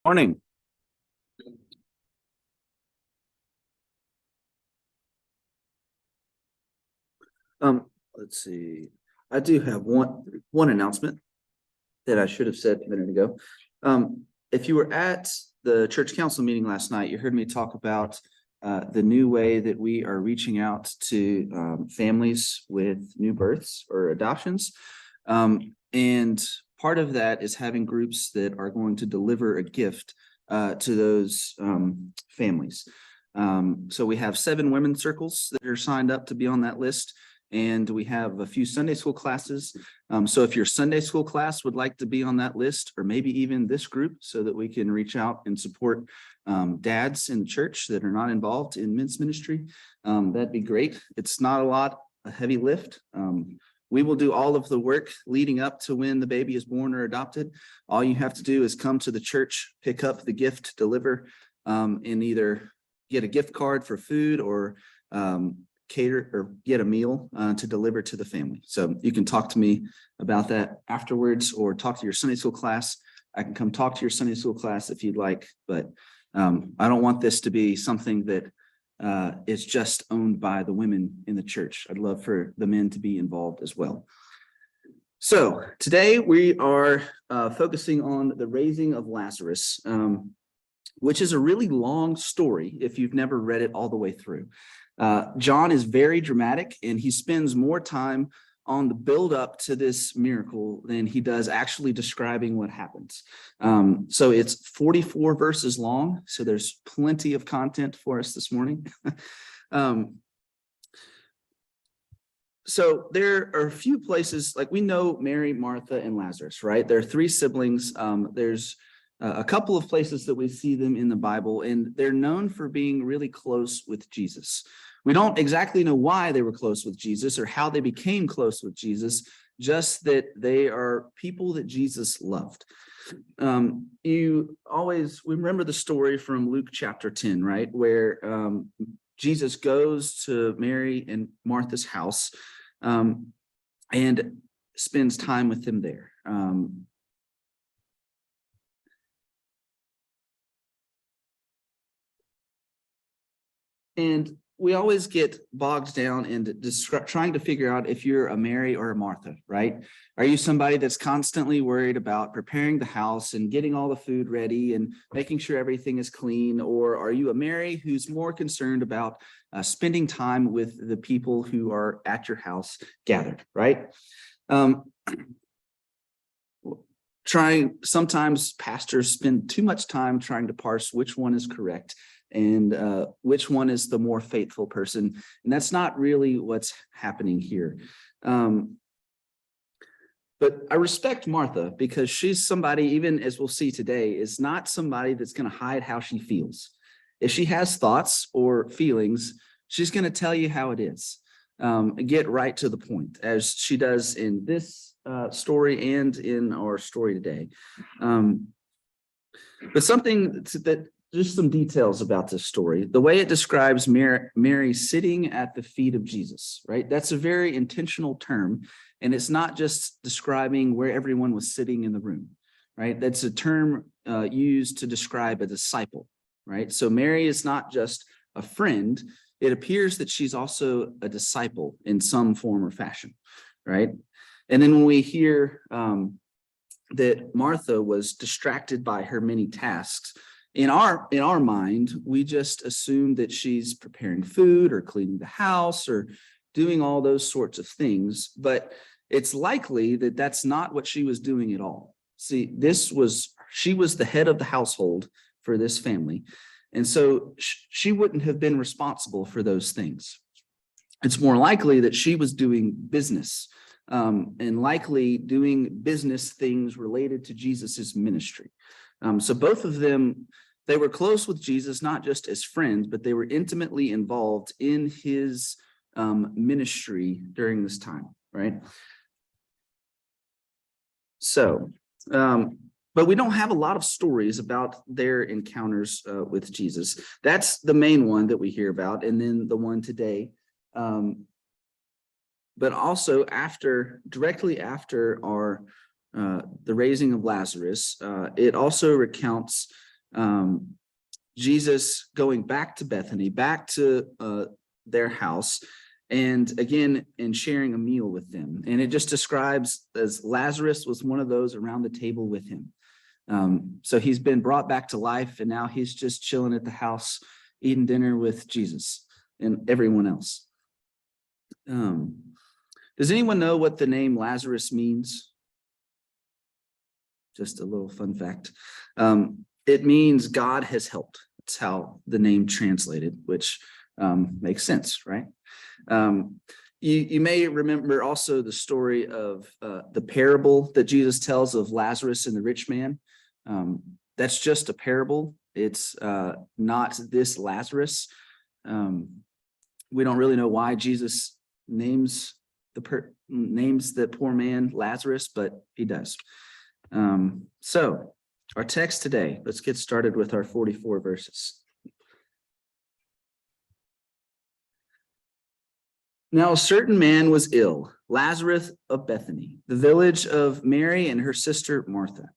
Morning. Let's see. I do have one announcement that I should have said a minute ago. If you were at the church council meeting last night, you heard me talk about the new way that we are reaching out to families with new births or adoptions. And part of that is having groups that are going to deliver a gift to those families. So we have 7 women's circles that are signed up to be on that list. And we have a few Sunday school classes. So if your Sunday school class would like to be on that list, or maybe even this group, so that we can reach out and support dads in the church that are not involved in men's ministry, that'd be great. It's not a heavy lift. We will do all of the work leading up to when the baby is born or adopted. All you have to do is come to the church, pick up the gift, deliver, and either get a gift card for food or cater or get a meal to deliver to the family. So you can talk to me about that afterwards, or talk to your Sunday school class. I can come talk to your Sunday school class if you'd like, but I don't want this to be something that is just owned by the women in the church. I'd love for the men to be involved as well. So today we are focusing on the raising of Lazarus, which is a really long story if you've never read it all the way through. John is very dramatic, and he spends more time on the build up to this miracle than he does actually describing what happens. So it's 44 verses long. So there's plenty of content for us this morning. So there are a few places, like we know Mary, Martha, and Lazarus, right? There are 3 siblings. There's a couple of places that we see them in the Bible, and they're known for being really close with Jesus. We don't exactly know why they were close with Jesus or how they became close with Jesus, just that they are people that Jesus loved. You always remember the story from Luke chapter 10, right? Where Jesus goes to Mary and Martha's house and spends time with them there. And we always get bogged down in trying to figure out if you're a Mary or a Martha, right? Are you somebody that's constantly worried about preparing the house and getting all the food ready and making sure everything is clean? Or are you a Mary who's more concerned about spending time with the people who are at your house gathered, right? Sometimes pastors spend too much time trying to parse which one is correct and which one is the more faithful person. And that's not really what's happening here. But I respect Martha, because she's somebody, even as we'll see today, is not somebody that's going to hide how she feels. If she has thoughts or feelings, she's going to tell you how it is. Get right to the point, as she does in this story and in our story today. But just some details about this story. The way it describes Mary sitting at the feet of Jesus, right? That's a very intentional term. And it's not just describing where everyone was sitting in the room, right? That's a term used to describe a disciple, right? So Mary is not just a friend. It appears that she's also a disciple in some form or fashion, right? And then when we hear that Martha was distracted by her many tasks, in our mind, we just assume that she's preparing food or cleaning the house or doing all those sorts of things. But it's likely that that's not what she was doing at all. See, she was the head of the household for this family. And so she wouldn't have been responsible for those things. It's more likely that she was doing business and likely doing business things related to Jesus's ministry. So both of them, they were close with Jesus, not just as friends, but they were intimately involved in his ministry during this time, right? So, but we don't have a lot of stories about their encounters with Jesus. That's the main one that we hear about, and then the one today. But also directly after the raising of Lazarus, it also recounts Jesus going back to Bethany, back to their house, and again, and sharing a meal with them. And it just describes as Lazarus was one of those around the table with him. So he's been brought back to life, and now he's just chilling at the house, eating dinner with Jesus and everyone else. Does anyone know what the name Lazarus means? Just a little fun fact. It means God has helped. That's how the name translated, which makes sense, right? You may remember also the story of the parable that Jesus tells of Lazarus and the rich man. That's just a parable. It's not this Lazarus. We don't really know why Jesus names that poor man Lazarus, but he does. So our text today, let's get started with our 44 verses. Now, a certain man was ill, Lazarus of Bethany, the village of Mary and her sister Martha.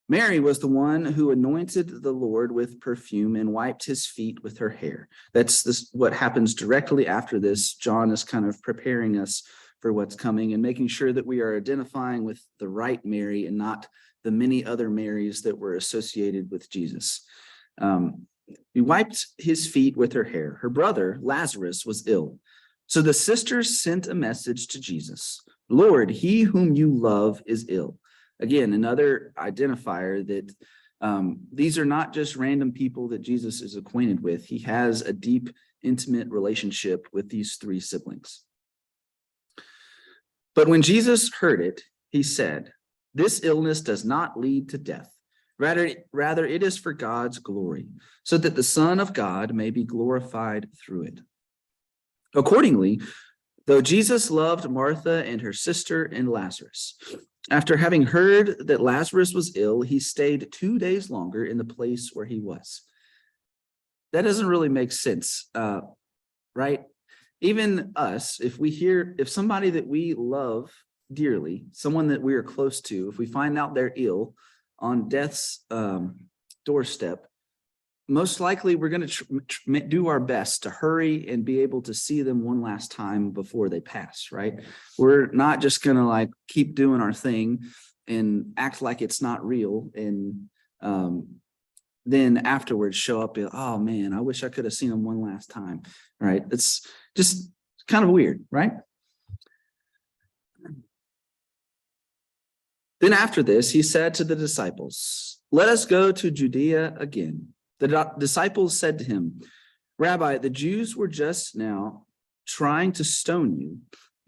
Mary was the one who anointed the Lord with perfume and wiped his feet with her hair. That's what happens directly after this. John is kind of preparing us for what's coming and making sure that we are identifying with the right Mary and not the many other Marys that were associated with Jesus. He wiped his feet with her hair. Her brother, Lazarus, was ill. So the sisters sent a message to Jesus. Lord, he whom you love is ill. Again, another identifier that these are not just random people that Jesus is acquainted with. He has a deep, intimate relationship with these three siblings. But when Jesus heard it, he said, this illness does not lead to death. Rather, it is for God's glory, so that the Son of God may be glorified through it. Accordingly, though Jesus loved Martha and her sister and Lazarus, after having heard that Lazarus was ill, he stayed 2 days longer in the place where he was. That doesn't really make sense, right? Even us, if somebody that we love dearly, someone that we are close to, if we find out they're ill on death's doorstep, most likely we're going to do our best to hurry and be able to see them one last time before they pass, right? We're not just going to keep doing our thing and act like it's not real and then afterwards show up, oh man, I wish I could have seen them one last time, right? It's just kind of weird, right? Then after this, he said to the disciples, let us go to Judea again. The disciples said to him, Rabbi, the Jews were just now trying to stone you,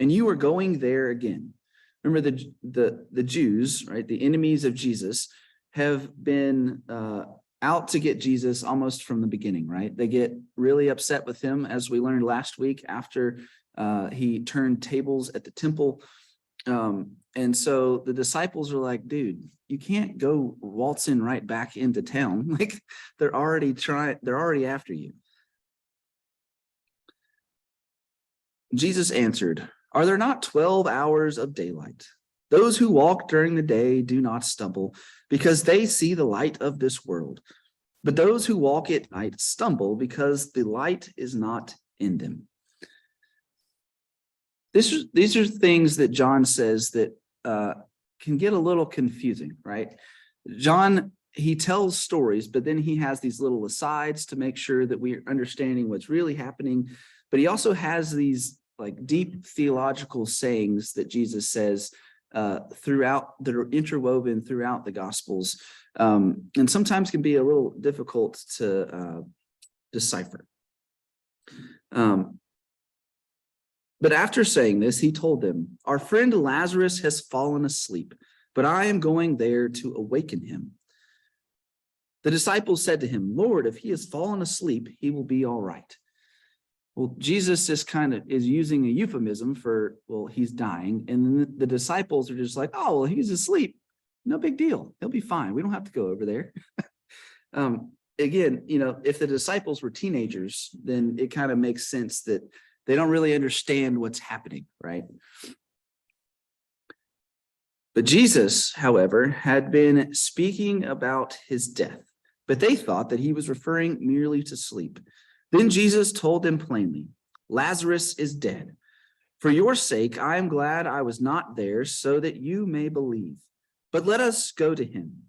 and you are going there again. Remember the Jews, right? The enemies of Jesus have been out to get Jesus almost from the beginning, right? They get really upset with him, as we learned last week after he turned tables at the temple. And so the disciples are like, dude, you can't go waltzing right back into town. They're already after you. Jesus answered, are there not 12 hours of daylight? Those who walk during the day do not stumble because they see the light of this world. But those who walk at night stumble because the light is not in them. These are things that John says that can get a little confusing, right? John, he tells stories, but then he has these little asides to make sure that we're understanding what's really happening. But he also has these deep theological sayings that Jesus says throughout, that are interwoven throughout the Gospels, and sometimes can be a little difficult to decipher. But after saying this, he told them, our friend Lazarus has fallen asleep, but I am going there to awaken him. The disciples said to him, Lord, if he has fallen asleep, he will be all right. Well, Jesus is using a euphemism for, well, he's dying. And then the disciples are just like, oh, well, he's asleep. No big deal. He'll be fine. We don't have to go over there. Again, if the disciples were teenagers, then it kind of makes sense that they don't really understand what's happening, right? But Jesus, however, had been speaking about his death, But they thought that he was referring merely to sleep. Then Jesus told them plainly, Lazarus is dead. For your sake, I am glad I was not there so that you may believe. But let us go to him.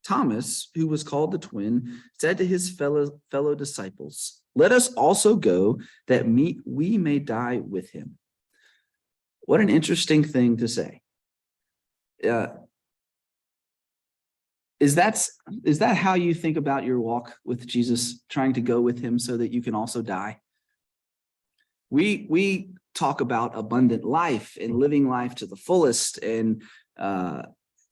Thomas, who was called the twin, said to his fellow disciples, let us also go that we may die with him. What an interesting thing to say. Is that how you think about your walk with Jesus, trying to go with him so that you can also die? We talk about abundant life and living life to the fullest and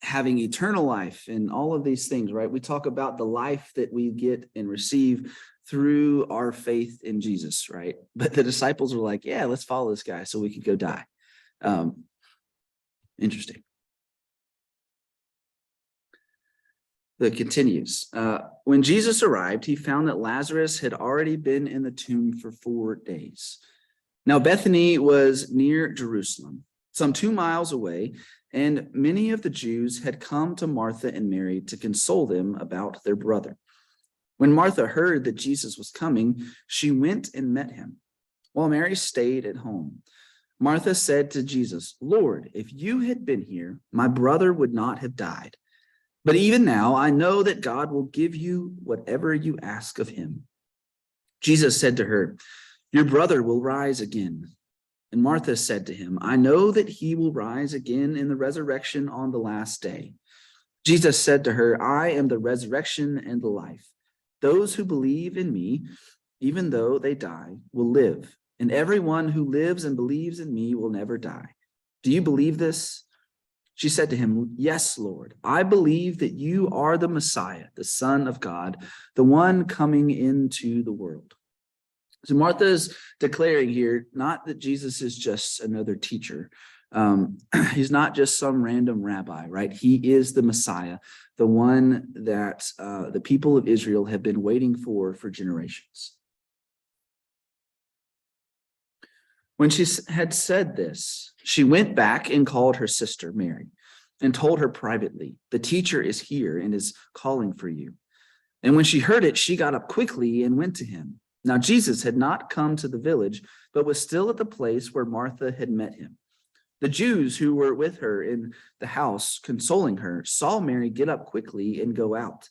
having eternal life and all of these things, right? We talk about the life that we get and receive through our faith in Jesus, right? But the disciples were like, yeah, let's follow this guy so we could go die. Interesting. That continues. When Jesus arrived, he found that Lazarus had already been in the tomb for 4 days. Now, Bethany was near Jerusalem, some 2 miles away, and many of the Jews had come to Martha and Mary to console them about their brother. When Martha heard that Jesus was coming, she went and met him, while Mary stayed at home. Martha said to Jesus, Lord, if you had been here, my brother would not have died. But even now, I know that God will give you whatever you ask of him. Jesus said to her, your brother will rise again. And Martha said to him, I know that he will rise again in the resurrection on the last day. Jesus said to her, I am the resurrection and the life. Those who believe in me, even though they die, will live. And everyone who lives and believes in me will never die. Do you believe this? She said to him, yes, Lord, I believe that you are the Messiah, the Son of God, the one coming into the world. So Martha is declaring here, not that Jesus is just another teacher. He's not just some random rabbi, right? He is the Messiah, the one that the people of Israel have been waiting for generations. When she had said this, she went back and called her sister Mary and told her privately, the teacher is here and is calling for you. And when she heard it, she got up quickly and went to him. Now, Jesus had not come to the village, but was still at the place where Martha had met him. The Jews who were with her in the house, consoling her, saw Mary get up quickly and go out.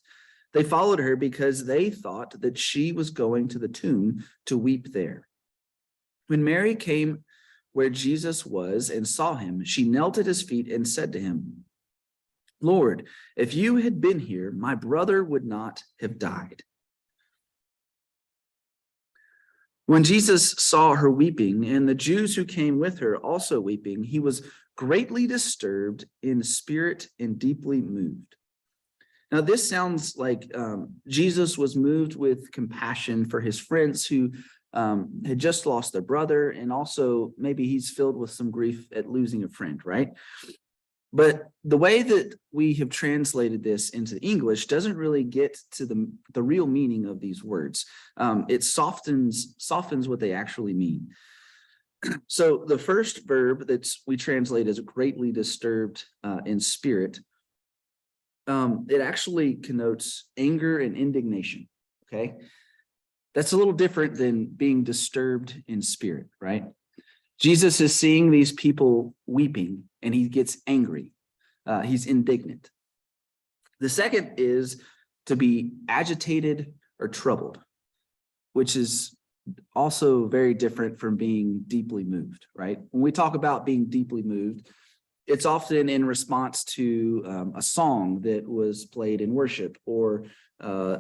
They followed her because they thought that she was going to the tomb to weep there. When Mary came where Jesus was and saw him, she knelt at his feet and said to him, Lord, if you had been here, my brother would not have died. When Jesus saw her weeping, and the Jews who came with her also weeping, he was greatly disturbed in spirit and deeply moved. Now, this sounds like Jesus was moved with compassion for his friends who had just lost their brother, and also maybe he's filled with some grief at losing a friend, right? But the way that we have translated this into English doesn't really get to the real meaning of these words. It softens what they actually mean. So the first verb that we translate as greatly disturbed in spirit, it actually connotes anger and indignation, okay? That's a little different than being disturbed in spirit, right? Jesus is seeing these people weeping and he gets angry. He's indignant. The second is to be agitated or troubled, which is also very different from being deeply moved, right? When we talk about being deeply moved, it's often in response to a song that was played in worship or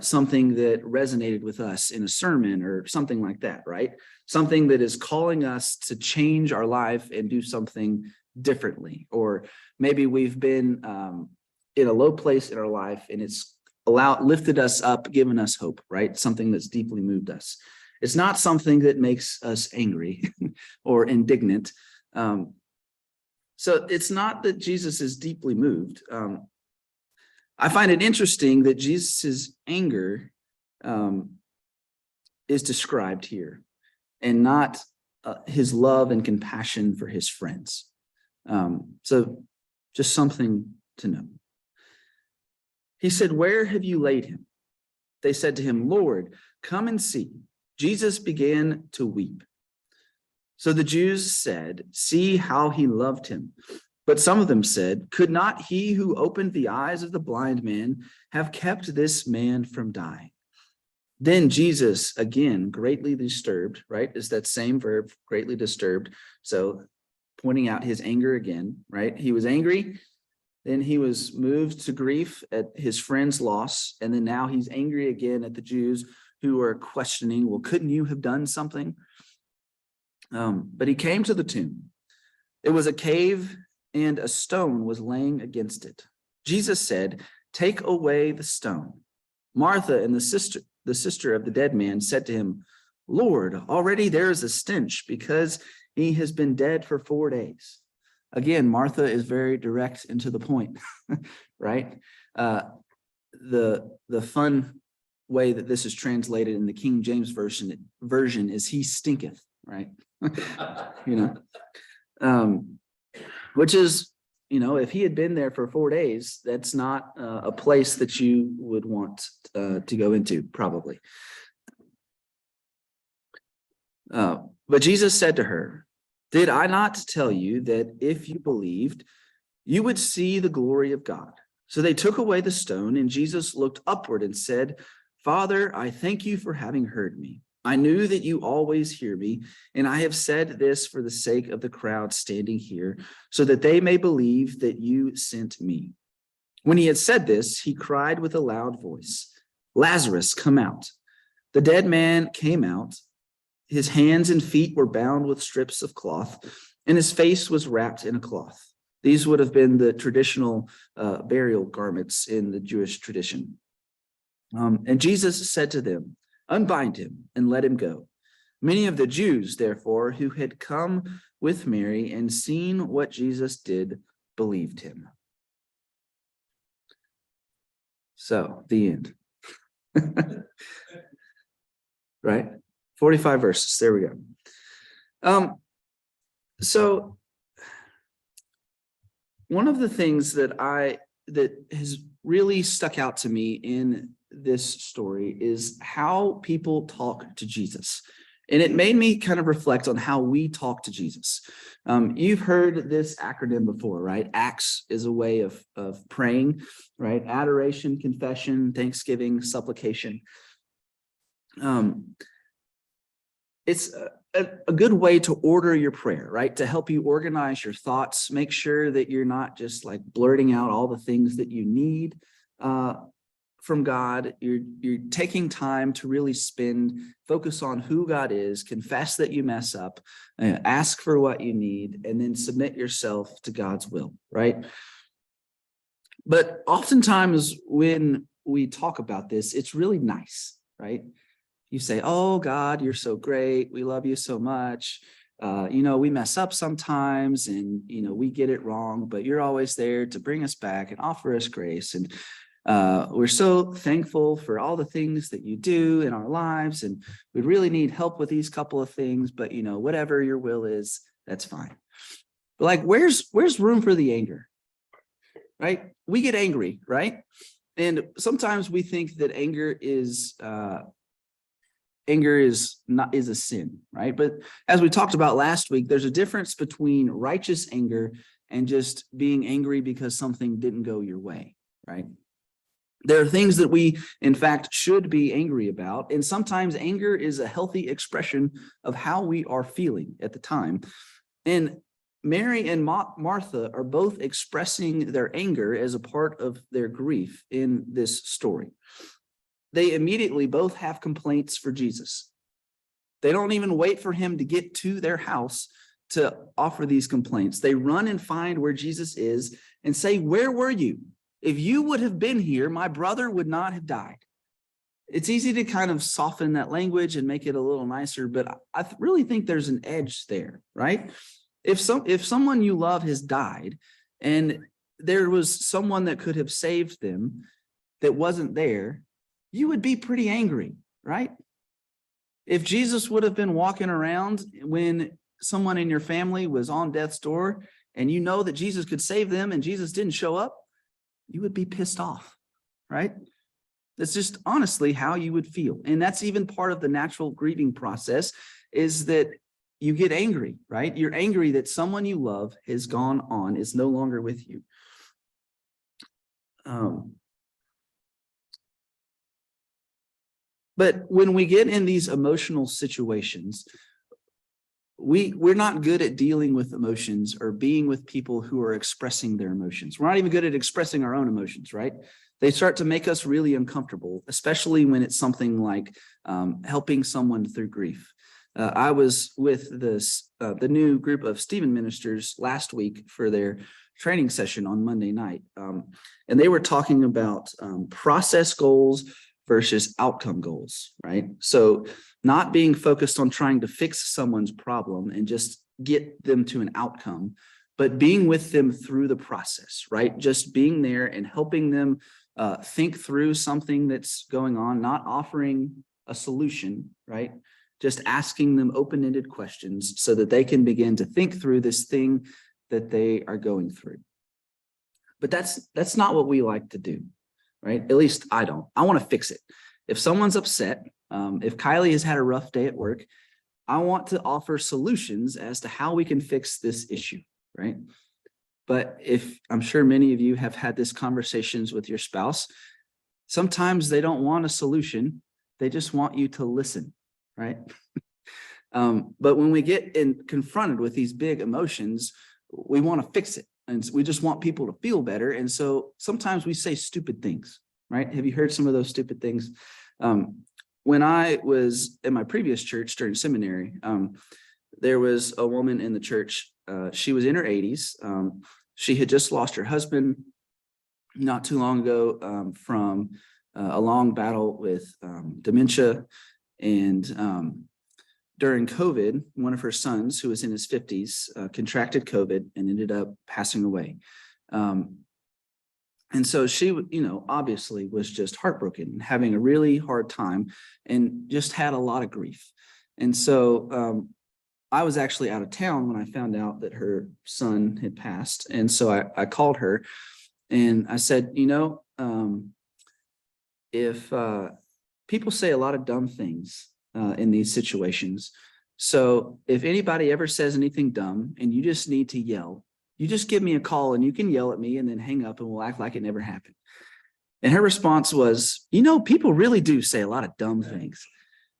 something that resonated with us in a sermon or something like that, right? Something that is calling us to change our life and do something differently. Or maybe we've been in a low place in our life and it's lifted us up, given us hope, right? Something that's deeply moved us. It's not something that makes us angry or indignant. So it's not that Jesus is deeply moved. I find it interesting that Jesus's anger is described here and not his love and compassion for his friends. So just something to know. He said, where have you laid him? They said to him, Lord, come and see. Jesus began to weep. So the Jews said, see how he loved him. But some of them said, could not he who opened the eyes of the blind man have kept this man from dying? Then Jesus, again, greatly disturbed, right? Is that same verb, greatly disturbed. So pointing out his anger again, right? He was angry, then he was moved to grief at his friend's loss, and then now he's angry again at the Jews who are questioning, well, couldn't you have done something? But he came to the tomb. It was a cave, and a stone was laying against it. Jesus said, take away the stone. Martha and the sister of the dead man said to him, Lord, already there is a stench because he has been dead for 4 days. Again, Martha is very direct and to the point, right? The fun way that this is translated in the King James version is he stinketh, right? Which is, if he had been there for 4 days, that's not a place that you would want to go into, probably. But Jesus said to her, did I not tell you that if you believed, you would see the glory of God? So they took away the stone, and Jesus looked upward and said, Father, I thank you for having heard me. I knew that you always hear me, and I have said this for the sake of the crowd standing here, so that they may believe that you sent me. When he had said this, he cried with a loud voice, Lazarus, come out. The dead man came out. His hands and feet were bound with strips of cloth, and his face was wrapped in a cloth. These would have been the traditional burial garments in the Jewish tradition. And Jesus said to them, unbind him and let him go. Many of the Jews, therefore, who had come with Mary and seen what Jesus did, believed him. So, the end. Right? 45 verses. There we go. So one of the things that has really stuck out to me in this story is how people talk to Jesus. And it made me kind of reflect on how we talk to Jesus. You've heard this acronym before, right? ACTS is a way of praying, right? Adoration, confession, thanksgiving, supplication. It's a good way to order your prayer, right? To help you organize your thoughts, make sure that you're not just like blurting out all the things that you need from God. You're taking time to really focus on who God is, confess that you mess up, ask for what you need, and then submit yourself to God's will, right? But oftentimes when we talk about this, it's really nice, right? You say, oh, God, you're so great. We love you so much. We mess up sometimes and, we get it wrong, but you're always there to bring us back and offer us grace. And we're so thankful for all the things that you do in our lives. And we really need help with these couple of things, but, whatever your will is, that's fine. But like, where's room for the anger, right? We get angry, right? And sometimes we think that anger is a sin, right? But as we talked about last week, there's a difference between righteous anger and just being angry because something didn't go your way, right? There are things that we, in fact, should be angry about. And sometimes anger is a healthy expression of how we are feeling at the time. And Mary and Martha are both expressing their anger as a part of their grief in this story. They immediately both have complaints for Jesus. They don't even wait for him to get to their house to offer these complaints. They run and find where Jesus is and say, where were you? If you would have been here, my brother would not have died. It's easy to kind of soften that language and make it a little nicer, but I really think there's an edge there, right? If someone you love has died and there was someone that could have saved them that wasn't there, you would be pretty angry, right? If Jesus would have been walking around when someone in your family was on death's door and you know that Jesus could save them and Jesus didn't show up, you would be pissed off, right? That's just honestly how you would feel. And that's even part of the natural grieving process, is that you get angry, right? You're angry that someone you love has gone on, is no longer with you. But when we get in these emotional situations, we're not good at dealing with emotions or being with people who are expressing their emotions. We're not even good at expressing our own emotions, right? They start to make us really uncomfortable, especially when it's something like helping someone through grief. I was with the new group of Stephen ministers last week for their training session on Monday night. And they were talking about process goals versus outcome goals, right? So not being focused on trying to fix someone's problem and just get them to an outcome, but being with them through the process, right? Just being there and helping them think through something that's going on, not offering a solution, right? Just asking them open-ended questions so that they can begin to think through this thing that they are going through. But that's not what we like to do, right? At least I don't. I want to fix it. If someone's upset, if Kylie has had a rough day at work, I want to offer solutions as to how we can fix this issue, right? But if I'm sure many of you have had these conversations with your spouse, sometimes they don't want a solution. They just want you to listen, right? But when we get confronted with these big emotions, we want to fix it. And we just want people to feel better. And so sometimes we say stupid things, right? Have you heard some of those stupid things? When I was in my previous church during seminary, there was a woman in the church. She was in her 80s. She had just lost her husband not too long ago from a long battle with dementia. And during COVID, one of her sons, who was in his 50s, contracted COVID and ended up passing away. And so she, obviously was just heartbroken, having a really hard time, and just had a lot of grief. And so I was actually out of town when I found out that her son had passed. And so I called her and I said, if people say a lot of dumb things in these situations. So if anybody ever says anything dumb and you just need to yell, you just give me a call and you can yell at me and then hang up and we'll act like it never happened. And her response was, people really do say a lot of dumb things,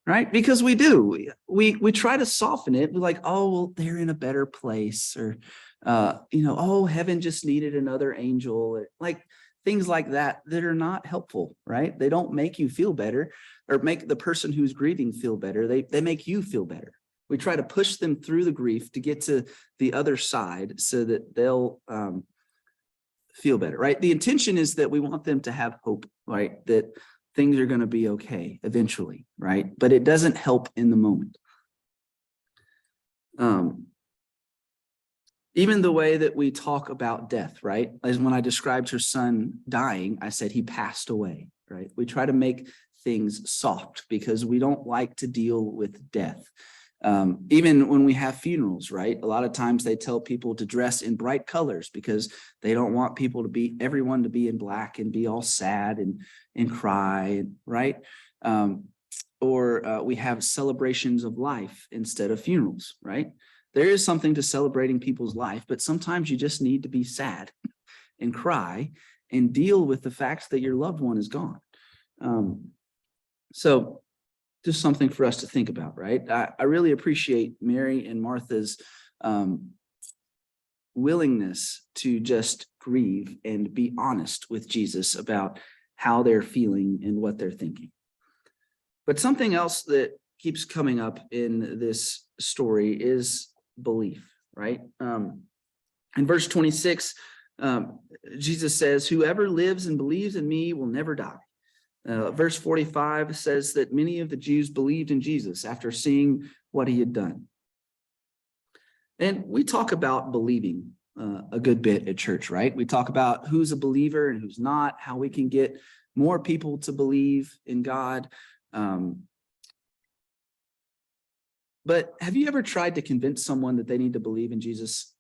right? Because we do. We try to soften it. We're like, oh, well, they're in a better place, or, oh, heaven just needed another angel, like things like that are not helpful, right? They don't make you feel better or make the person who's grieving feel better. They make you feel better. We try to push them through the grief to get to the other side so that they'll feel better, right? The intention is that we want them to have hope, right? That things are going to be okay eventually, right? But it doesn't help in the moment. Even the way that we talk about death, right? As when I described her son dying, I said he passed away, right? We try to make things soft because we don't like to deal with death. Even when we have funerals, right? A lot of times they tell people to dress in bright colors because they don't want everyone to be in black and be all sad and cry, right? Or we have celebrations of life instead of funerals, right? There is something to celebrating people's life, but sometimes you just need to be sad and cry and deal with the fact that your loved one is gone. So just something for us to think about, right? I really appreciate Mary and Martha's willingness to just grieve and be honest with Jesus about how they're feeling and what they're thinking. But something else that keeps coming up in this story is belief, right? In verse 26, Jesus says, whoever lives and believes in me will never die. Verse 45 says that many of the Jews believed in Jesus after seeing what he had done. And we talk about believing a good bit at church, right? We talk about who's a believer and who's not, how we can get more people to believe in God. But have you ever tried to convince someone that they need to believe in Jesus?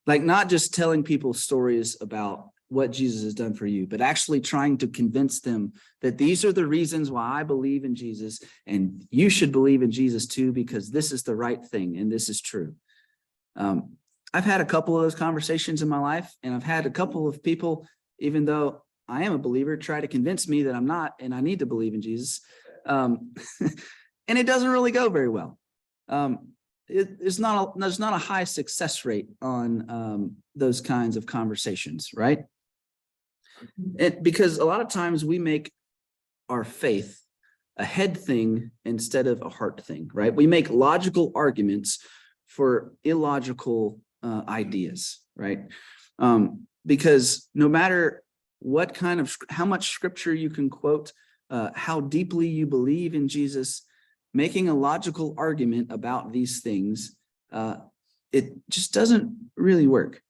Like, not just telling people stories about what Jesus has done for you, but actually trying to convince them that these are the reasons why I believe in Jesus, and you should believe in Jesus too, because this is the right thing and this is true. I've had a couple of those conversations in my life, and I've had a couple of people, even though I am a believer, try to convince me that I'm not and I need to believe in Jesus. And it doesn't really go very well. There's not a high success rate on those kinds of conversations, right? Because a lot of times we make our faith a head thing instead of a heart thing, right? We make logical arguments for illogical ideas, right? Because no matter what kind of, how much scripture you can quote, how deeply you believe in Jesus, making a logical argument about these things, it just doesn't really work.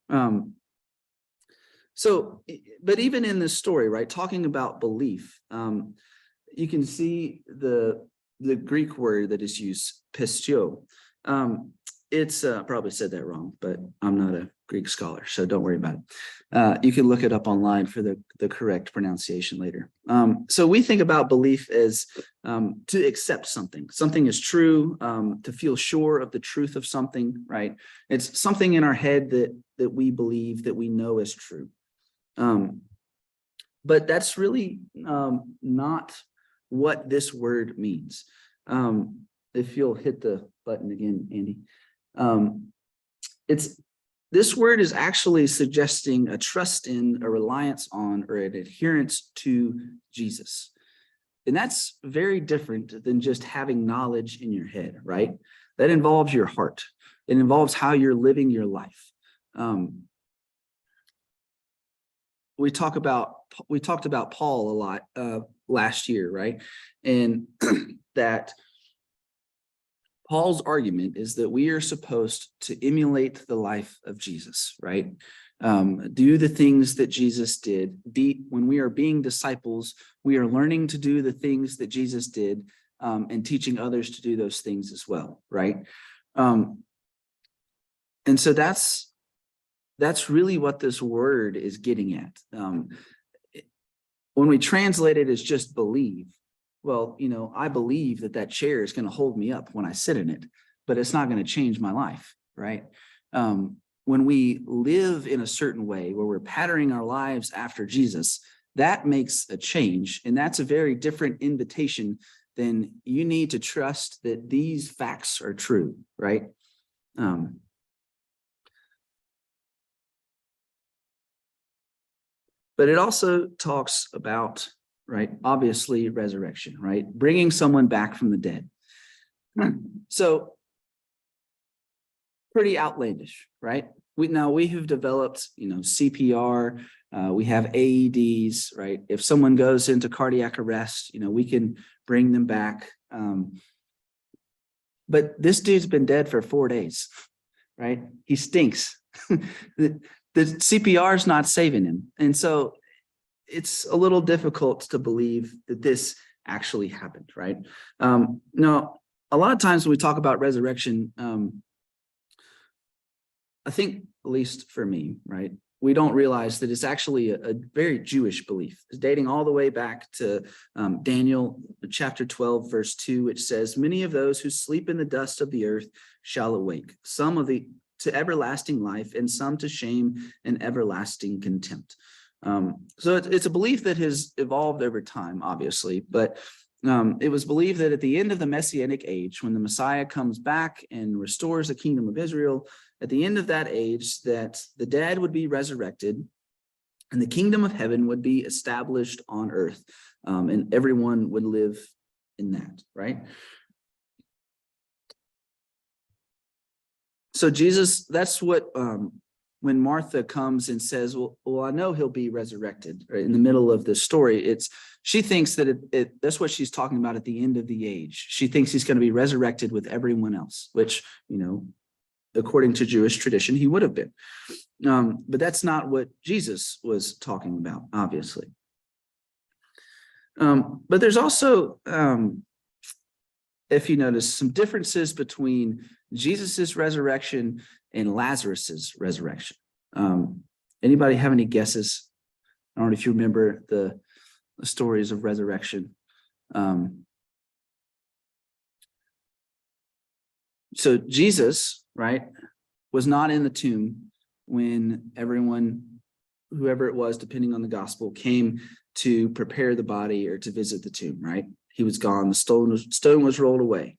But even in this story, right, talking about belief, you can see the Greek word that is used, pistio. It's probably said that wrong, but I'm not a Greek scholar, so don't worry about it. You can look it up online for the correct pronunciation later. So we think about belief as to accept something. Something is true, to feel sure of the truth of something, right? It's something in our head that we believe, that we know is true. But that's really not what this word means. If you'll hit the button again, Andy. This word is actually suggesting a trust in, a reliance on, or an adherence to Jesus. And that's very different than just having knowledge in your head, right? That involves your heart. It involves how you're living your life. We talked about Paul a lot last year, right? And that Paul's argument is that we are supposed to emulate the life of Jesus, right? Do the things that Jesus did. When we are being disciples, we are learning to do the things that Jesus did, and teaching others to do those things as well, right? And so that's really what this word is getting at. When we translate it as just believe, well, I believe that chair is going to hold me up when I sit in it, but it's not going to change my life, right? When we live in a certain way where we're patterning our lives after Jesus, that makes a change. And that's a very different invitation than you need to trust that these facts are true, right? But it also talks about, right, obviously resurrection, right? Bringing someone back from the dead. So pretty outlandish, right? We have developed, CPR, we have AEDs, right? If someone goes into cardiac arrest, we can bring them back. But this dude's been dead for 4 days, right? He stinks. The CPR is not saving him. And so it's a little difficult to believe that this actually happened, right? Now, a lot of times when we talk about resurrection, I think, at least for me, right, we don't realize that it's actually a very Jewish belief. It's dating all the way back to Daniel chapter 12, verse 2, which says, "Many of those who sleep in the dust of the earth shall awake, some to everlasting life, and some to shame and everlasting contempt." So it's a belief that has evolved over time, obviously, but it was believed that at the end of the Messianic age, when the Messiah comes back and restores the kingdom of Israel, at the end of that age, that the dead would be resurrected and the kingdom of heaven would be established on earth, and everyone would live in that, right? So Jesus, that's what, when Martha comes and says, well, I know he'll be resurrected, right? In the middle of this story, she thinks that that's what she's talking about at the end of the age. She thinks he's going to be resurrected with everyone else, which, according to Jewish tradition, he would have been. But that's not what Jesus was talking about, obviously. But there's also, if you notice, some differences between Jesus's resurrection and Lazarus's resurrection. Anybody have any guesses I don't know if you remember the stories of resurrection. So Jesus, right, was not in the tomb when whoever it was, depending on the gospel, came to prepare the body or to visit the tomb, right? He was gone. The stone was rolled away.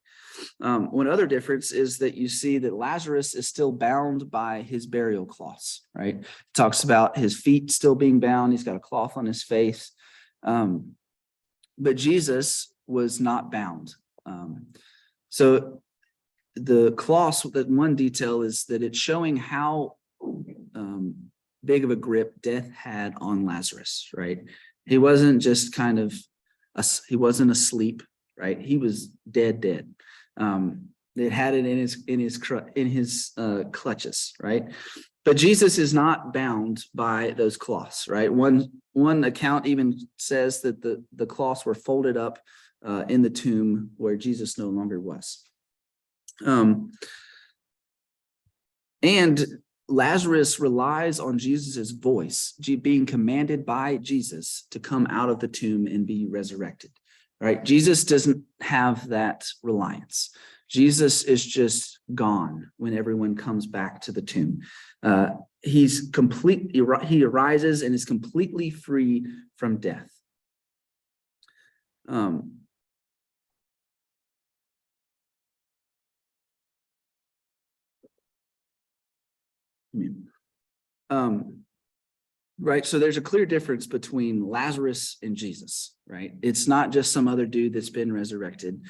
One other difference is that you see that Lazarus is still bound by his burial cloths, right? It talks about his feet still being bound. He's got a cloth on his face. But Jesus was not bound. So the cloths, that one detail is that it's showing how big of a grip death had on Lazarus, right? He wasn't just he wasn't asleep, right? He was dead. It had it in his clutches, right? But Jesus is not bound by those cloths, right? One account even says that the cloths were folded up in the tomb where Jesus no longer was. And Lazarus relies on Jesus's voice, being commanded by Jesus to come out of the tomb and be resurrected, right? Jesus doesn't have that reliance. Jesus is just gone when everyone comes back to the tomb. He arises and is completely free from death. Right. So there's a clear difference between Lazarus and Jesus, right? It's not just some other dude that's been resurrected.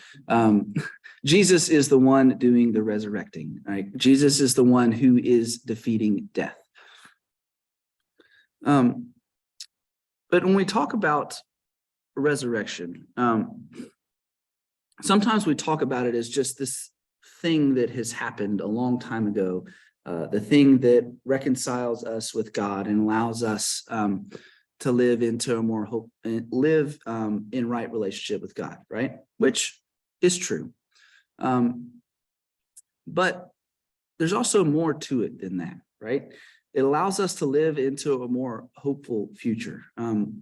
Jesus is the one doing the resurrecting, right? Jesus is the one who is defeating death. But when we talk about resurrection, sometimes we talk about it as just this thing that has happened a long time ago. The thing that reconciles us with God and allows us to live into a more hope and live in right relationship with God, right? Which is true. But there's also more to it than that, right? It allows us to live into a more hopeful future.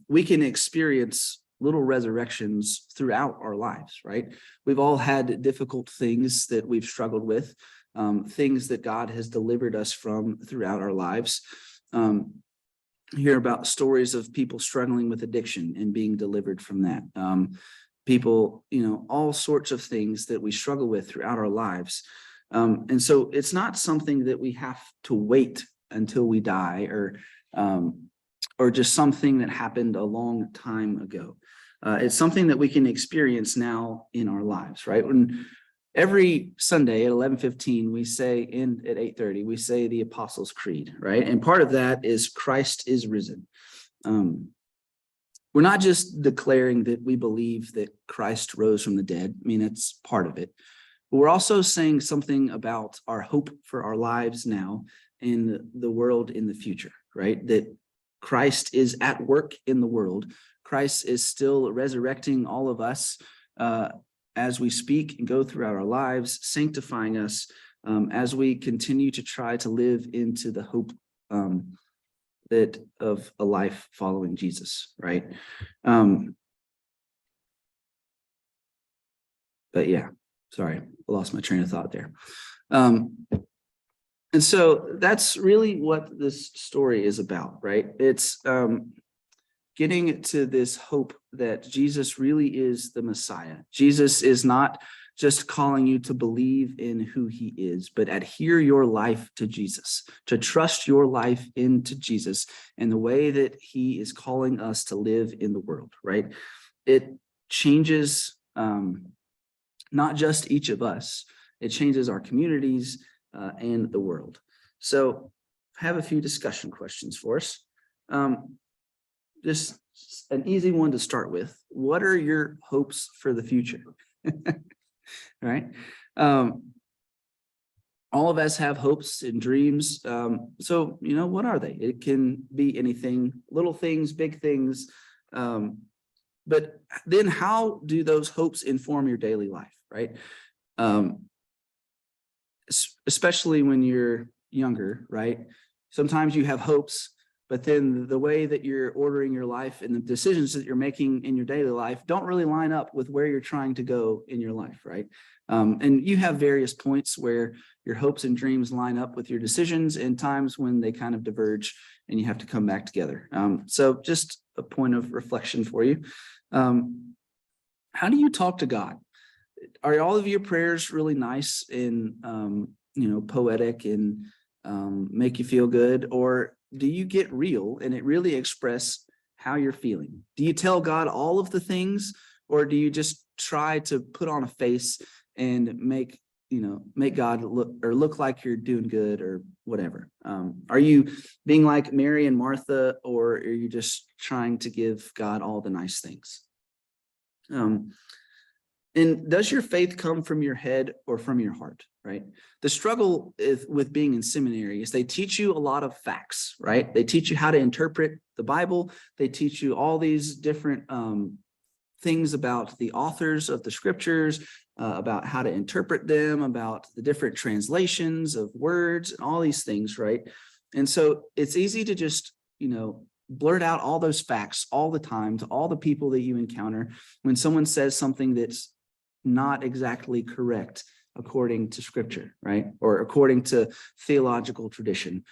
We can experience little resurrections throughout our lives, right? We've all had difficult things that we've struggled with. Things that God has delivered us from throughout our lives. Hear about stories of people struggling with addiction and being delivered from that. People, all sorts of things that we struggle with throughout our lives. And so it's not something that we have to wait until we die or just something that happened a long time ago. It's something that we can experience now in our lives, right? Every Sunday at 11:15, we say at 8:30, we say the Apostles' Creed, right? And part of that is Christ is risen. We're not just declaring that we believe that Christ rose from the dead. I mean, that's part of it. But we're also saying something about our hope for our lives now and the world in the future, right? That Christ is at work in the world. Christ is still resurrecting all of us as we speak and go throughout our lives, sanctifying us as we continue to try to live into the hope that of a life following Jesus, right? But yeah, sorry, I lost my train of thought there. And so that's really what this story is about, right? It's getting to this hope that Jesus really is the Messiah. Jesus is not just calling you to believe in who he is, but adhere your life to Jesus, to trust your life into Jesus and the way that he is calling us to live in the world, right? It changes not just each of us, it changes our communities and the world. So I have a few discussion questions for us. Just an easy one to start with. What are your hopes for the future? Right? All of us have hopes and dreams. So, what are they? It can be anything, little things, big things. But then how do those hopes inform your daily life, right? Especially when you're younger, right? Sometimes you have hopes but then the way that you're ordering your life and the decisions that you're making in your daily life don't really line up with where you're trying to go in your life, right? And you have various points where your hopes and dreams line up with your decisions and times when they kind of diverge and you have to come back together. So just a point of reflection for you. How do you talk to God? Are all of your prayers really nice and, poetic and make you feel good? Or do you get real and it really express how you're feeling? Do you tell God all of the things, or do you just try to put on a face and make God look like you're doing good or whatever? Are you being like Mary and Martha, or are you just trying to give God all the nice things? And does your faith come from your head or from your heart, right? The struggle with being in seminary is they teach you a lot of facts, right? They teach you how to interpret the Bible. They teach you all these different things about the authors of the scriptures, about how to interpret them, about the different translations of words and all these things, right? And so it's easy to just, blurt out all those facts all the time to all the people that you encounter when someone says something that's not exactly correct according to scripture, right? Or according to theological tradition.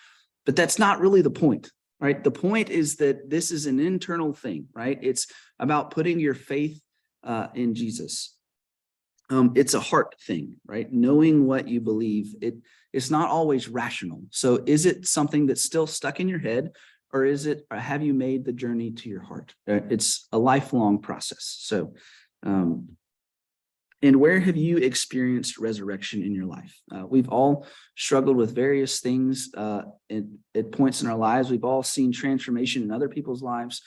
But that's not really the point, right? The point is that this is an internal thing, right? It's about putting your faith in Jesus. It's a heart thing, right? Knowing what you believe, it's not always rational. So is it something that's still stuck in your head, or have you made the journey to your heart? It's a lifelong process. So, and where have you experienced resurrection in your life? We've all struggled with various things at points in our lives. We've all seen transformation in other people's lives.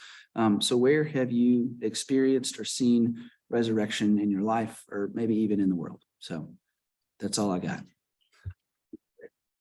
So where have you experienced or seen resurrection in your life, or maybe even in the world? So that's all I got.